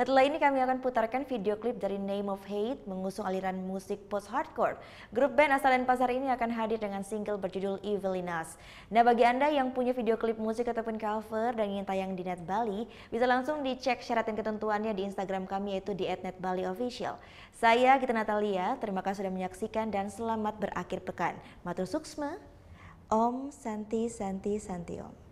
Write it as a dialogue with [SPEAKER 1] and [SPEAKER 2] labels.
[SPEAKER 1] Setelah ini kami akan putarkan video klip dari Name of Hate mengusung aliran musik post-hardcore. Grup band asal Denpasar ini akan hadir dengan single berjudul Evilinas. Nah, bagi Anda yang punya video klip musik ataupun cover dan ingin tayang di Net Bali, bisa langsung dicek syarat dan ketentuannya di Instagram kami yaitu di @netbaliofficial. Saya Gita Natalia, terima kasih sudah menyaksikan dan selamat berakhir pekan. Matur suksma, Om Santi Santi Santi Om.